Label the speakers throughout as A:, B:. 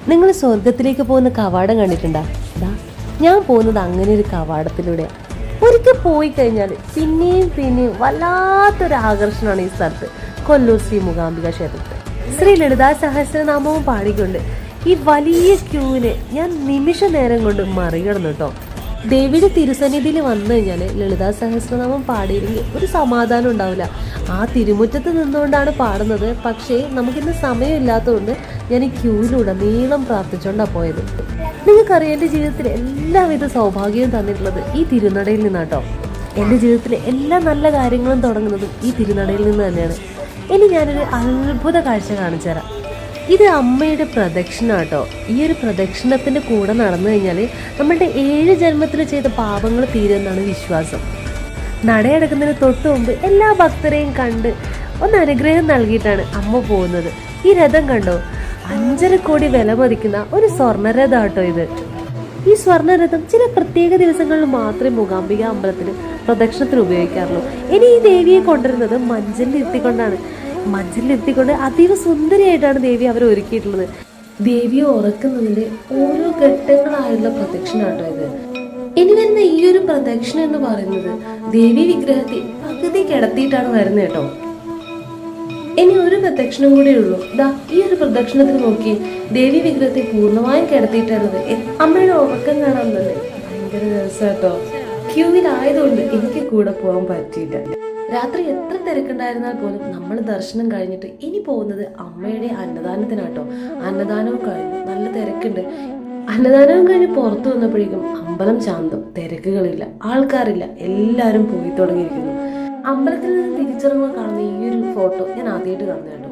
A: നിങ്ങൾ സ്വർഗത്തിലേക്ക് പോകുന്ന കവാടം കണ്ടിട്ടുണ്ടോ? ഞാൻ പോകുന്നത് അങ്ങനെ ഒരു കവാടത്തിലൂടെയാണ്. ഒരിക്കൽ പോയി കഴിഞ്ഞാൽ പിന്നെയും വല്ലാത്തൊരു ആകർഷണമാണ് ഈ സ്ഥലത്ത്. കൊല്ലൂർ ശ്രീ മൂകാംബിക ക്ഷേത്രത്തിൽ ശ്രീ ലളിതാ സഹസ്രനാമവും പാടിക്കൊണ്ട് ഈ വലിയ ക്യൂവിനെ ഞാൻ നിമിഷ നേരം കൊണ്ട് മറികടന്നു കേട്ടോ. ദേവിയുടെ തിരുസന്നിധിയിൽ വന്നു കഴിഞ്ഞാൽ ലളിതാ സഹസ്രനാമം പാടിയില്ലെങ്കിൽ ഒരു സമാധാനം ഉണ്ടാവില്ല. ആ തിരുമുറ്റത്ത് നിന്നുകൊണ്ടാണ് പാടുന്നത്. പക്ഷേ നമുക്കിന്ന് സമയമില്ലാത്തതുകൊണ്ട് ഞാൻ ഈ ക്യൂവിലൂടെ നീളം പ്രാർത്ഥിച്ചുകൊണ്ടാണ് പോയത്. നിങ്ങൾക്കറിയാം, എൻ്റെ ജീവിതത്തിൽ എല്ലാവിധ സൗഭാഗ്യവും തന്നിട്ടുള്ളത് ഈ തിരുനടയിൽ നിന്നാട്ടോ. എൻ്റെ ജീവിതത്തിലെ എല്ലാ നല്ല കാര്യങ്ങളും തുടങ്ങുന്നതും ഈ തിരുനടയിൽ നിന്ന് തന്നെയാണ്. ഇനി ഞാനൊരു അത്ഭുത കാഴ്ച കാണിച്ചു തരാം. ഇത് അമ്മയുടെ പ്രദക്ഷിണ കേട്ടോ. ഈ ഒരു പ്രദക്ഷിണത്തിൻ്റെ കൂടെ നടന്നു കഴിഞ്ഞാൽ നമ്മളുടെ 7 ജന്മത്തിൽ ചെയ്ത പാപങ്ങൾ തീരുമെന്നാണ് വിശ്വാസം. നടയടക്കുന്നതിന് തൊട്ട് മുമ്പ് എല്ലാ ഭക്തരെയും കണ്ട് ഒന്ന് അനുഗ്രഹം നൽകിയിട്ടാണ് അമ്മ പോകുന്നത്. ഈ രഥം കണ്ടോ? 5.5 കോടി വില മതിക്കുന്ന ഒരു സ്വർണ്ണരഥം കേട്ടോ ഇത്. ഈ സ്വർണ്ണരഥം ചില പ്രത്യേക ദിവസങ്ങളിൽ മാത്രമേ മൂകാംബിക അമ്പലത്തിൽ പ്രദക്ഷിണത്തിന് ഉപയോഗിക്കാറുള്ളൂ. ഇനി ഈ ദേവിയെ കൊണ്ടുവരുന്നത് മഞ്ചലിരുത്തിക്കൊണ്ട് അതീവ സുന്ദരിയായിട്ടാണ് ദേവി അവർ ഒരുക്കിയിട്ടുള്ളത്. ദേവിയെ ഉറക്കുന്നതിന്റെ ഓരോ ഘട്ടങ്ങളായുള്ള പ്രദക്ഷിണ കേട്ടോ ഇത്. ഇനി വരുന്ന ഈ ഒരു പ്രദക്ഷിണ എന്ന് പറയുന്നത് ദേവി വിഗ്രഹത്തെ പകുതി കിടത്തിയിട്ടാണ് വരുന്നത് കേട്ടോ. ഇനി ഒരു പ്രദക്ഷിണം കൂടെ ഉള്ളൂ. ഈ ഒരു പ്രദക്ഷിണത്തിന് നോക്കി ദേവി വിഗ്രഹത്തെ പൂർണ്ണമായും കിടത്തിയിട്ടുള്ളത്. അമ്മയുടെ ഉറക്കം കാണാൻ തന്നെ ഭയങ്കര രസം കേട്ടോ. ക്യൂവിലായതുകൊണ്ട് എനിക്ക് കൂടെ പോകാൻ പറ്റിയില്ല. രാത്രി എത്ര തിരക്കുണ്ടായിരുന്നാൽ പോലും നമ്മൾ ദർശനം കഴിഞ്ഞിട്ട് ഇനി പോകുന്നത് അമ്മയുടെ അന്നദാനത്തിനാട്ടോ. അന്നദാനവും കഴിഞ്ഞു, നല്ല തിരക്കുണ്ട്. അന്നദാനവും കഴിഞ്ഞ് പുറത്തു വന്നപ്പോഴേക്കും അമ്പലം ശാന്തം, തിരക്കുകളില്ല, ആൾക്കാരില്ല, എല്ലാവരും പോയി തുടങ്ങിയിരിക്കുന്നു. അമ്പലത്തിൽ നിന്ന് തിരിച്ചിറങ്ങുമ്പോൾ കാണുന്ന ഈ ഒരു ഫോട്ടോ ഞാൻ ആദ്യമായിട്ട് കാണുന്ന കേട്ടോ.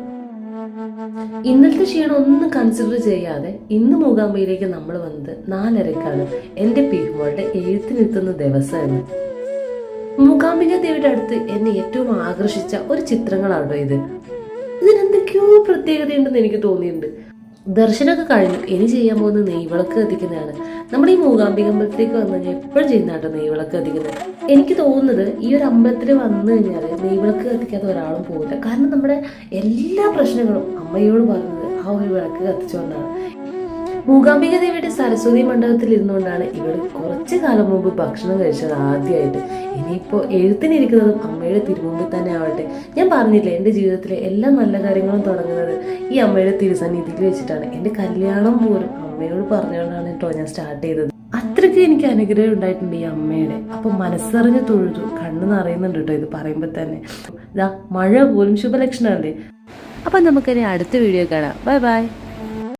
A: ഇന്നലത്തെ ക്ഷീണം ഒന്നും കൺസിഡർ ചെയ്യാതെ ഇന്ന് മൂകാംബികയിലേക്ക് നമ്മൾ വന്നത് 4:30-ക്കാണ്. എൻ്റെ പീഹുമോളുടെ എഴുത്തിനെത്തുന്ന ദിവസം എന്ന്. മൂകാംബിക ദേവിയുടെ അടുത്ത് എന്നെ ഏറ്റവും ആകർഷിച്ച ഒരു ചിത്രങ്ങളാണോ ഇത്. ഇതിനെന്തൊക്കെയോ പ്രത്യേകതയുണ്ടെന്ന് എനിക്ക് തോന്നിയിട്ടുണ്ട്. ദർശനമൊക്കെ കഴിഞ്ഞു. ഇനി ചെയ്യാൻ പോകുന്ന നെയ്വിളക്ക് കത്തിക്കുന്നതാണ്. നമ്മുടെ ഈ മൂകാംബിക അമ്പലത്തിലേക്ക് വന്നു കഴിഞ്ഞാൽ എപ്പോഴും ചെയ്യുന്ന കേട്ടോ നെയ്വിളക്ക് കത്തിക്കുന്നത്. എനിക്ക് തോന്നുന്നത് ഈ ഒരു അമ്പലത്തിൽ വന്നു കഴിഞ്ഞാൽ നെയ്വിളക്ക് കത്തിക്കാതെ ഒരാളും പോകില്ല. കാരണം നമ്മുടെ എല്ലാ പ്രശ്നങ്ങളും അമ്മയോട് പറഞ്ഞത് ആ ഒരു വിളക്ക് കത്തിച്ചുകൊണ്ടാണ്. മൂകാംബിക ദേവിയുടെ സരസ്വതി മണ്ഡപത്തിൽ ഇരുന്നുകൊണ്ടാണ് ഇവർ കുറച്ചു കാലം മുമ്പ് ഭക്ഷണം കഴിച്ചത് ആദ്യമായിട്ട്. ഇനിയിപ്പോൾ എഴുത്തിനിരിക്കുന്നതും അമ്മയുടെ തിരുമുമ്പിൽ തന്നെ ആവട്ടെ. ഞാൻ പറഞ്ഞില്ലേ, എൻ്റെ ജീവിതത്തിലെ എല്ലാ നല്ല കാര്യങ്ങളും തുടങ്ങുന്നത് ഈ അമ്മയുടെ തിരുസന്നിധിയിൽ വെച്ചിട്ടാണ്. എൻ്റെ കല്യാണം പോലും അമ്മയോട് പറഞ്ഞുകൊണ്ടാണ് കേട്ടോ ഞാൻ സ്റ്റാർട്ട് ചെയ്തത്. അത്രയ്ക്ക് എനിക്ക് അനുഗ്രഹം ഉണ്ടായിട്ടുണ്ട് ഈ അമ്മയുടെ. അപ്പം മനസ്സറിഞ്ഞ് തൊഴുതു, കണ്ണ് നിറയുന്നുണ്ട് കേട്ടോ ഇത് പറയുമ്പോൾ തന്നെ. മഴ പോലും ശുഭലക്ഷണമല്ലേ. അപ്പം നമുക്കിനി അടുത്ത വീഡിയോ കാണാം. Bye bye.